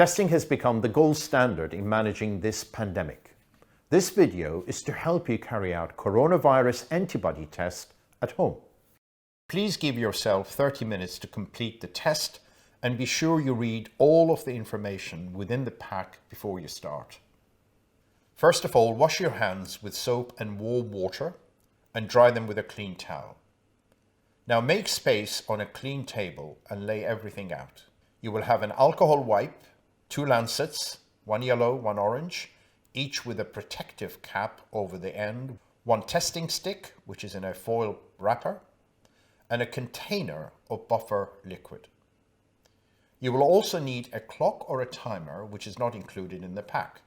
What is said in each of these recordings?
Testing has become the gold standard in managing this pandemic. This video is to help you carry out coronavirus antibody test at home. Please give yourself 30 minutes to complete the test and be sure you read all of the information within the pack before you start. First of all, wash your hands with soap and warm water and dry them with a clean towel. Now make space on a clean table and lay everything out. You will have an alcohol wipe, 2 lancets, one yellow, one orange, each with a protective cap over the end, one testing stick, which is in a foil wrapper, and a container of buffer liquid. You will also need a clock or a timer, which is not included in the pack.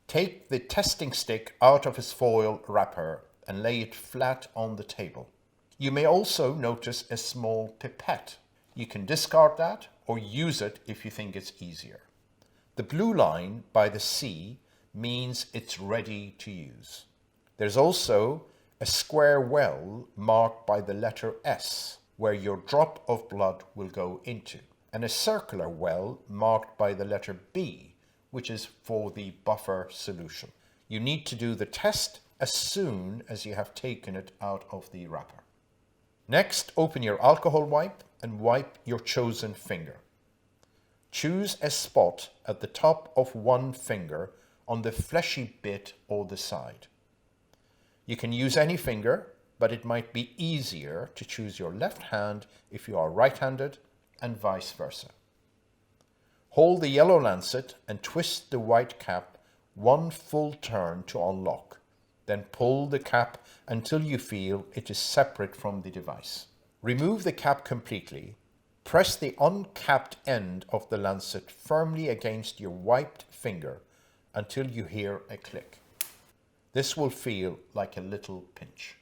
Take the testing stick out of its foil wrapper and lay it flat on the table. You may also notice a small pipette. You can discard that or use it if you think it's easier. The blue line by the C means it's ready to use. There's also a square well marked by the letter S, where your drop of blood will go into, and a circular well marked by the letter B, which is for the buffer solution. You need to do the test as soon as you have taken it out of the wrapper. Next, open your alcohol wipe and wipe your chosen finger. Choose a spot at the top of one finger on the fleshy bit or the side. You can use any finger, but it might be easier to choose your left hand if you are right-handed and vice versa. Hold the yellow lancet and twist the white cap one full turn to unlock. Then pull the cap until you feel it is separate from the device. Remove the cap completely. Press the uncapped end of the lancet firmly against your wiped finger until you hear a click. This will feel like a little pinch.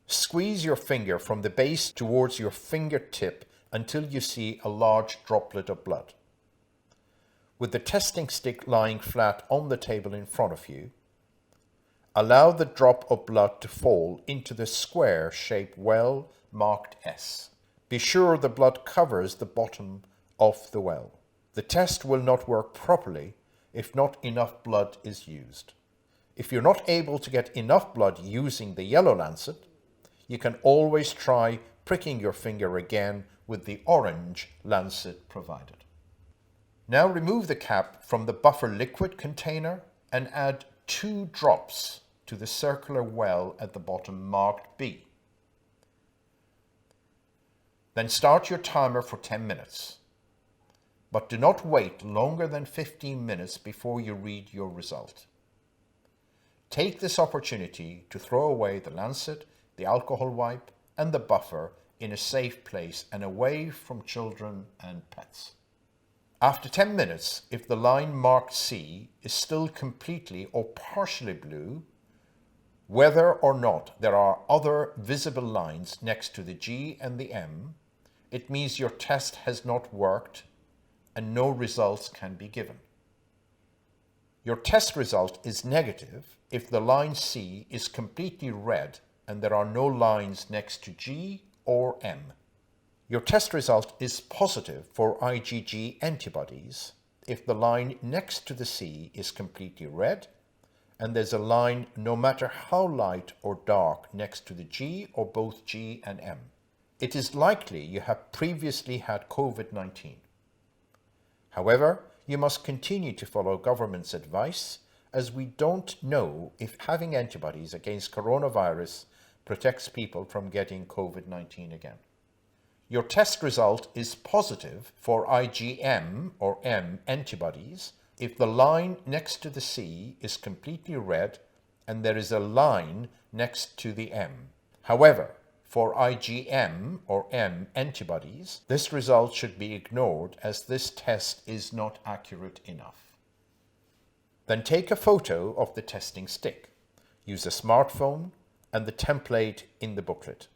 Squeeze your finger from the base towards your fingertip until you see a large droplet of blood. With the testing stick lying flat on the table in front of you, allow the drop of blood to fall into the square-shaped well marked S. Be sure the blood covers the bottom of the well. The test will not work properly if not enough blood is used. If you're not able to get enough blood using the yellow lancet, you can always try pricking your finger again with the orange lancet provided. Now remove the cap from the buffer liquid container and add 2 drops to the circular well at the bottom marked B. Then start your timer for 10 minutes. But do not wait longer than 15 minutes before you read your result. Take this opportunity to throw away the lancet, the alcohol wipe, and the buffer in a safe place and away from children and pets. After 10 minutes, if the line marked C is still completely or partially blue, whether or not there are other visible lines next to the G and the M, it means your test has not worked and no results can be given. Your test result is negative if the line C is completely red and there are no lines next to G or M. Your test result is positive for IgG antibodies if the line next to the C is completely red and there's a line no matter how light or dark next to the G or both G and M. It is likely you have previously had COVID-19. However, you must continue to follow government's advice as we don't know if having antibodies against coronavirus protects people from getting COVID-19 again. Your test result is positive for IgM or M antibodies if the line next to the C is completely red and there is a line next to the M. However, for IgM or M antibodies, this result should be ignored as this test is not accurate enough. Then take a photo of the testing stick. Use a smartphone and the template in the booklet.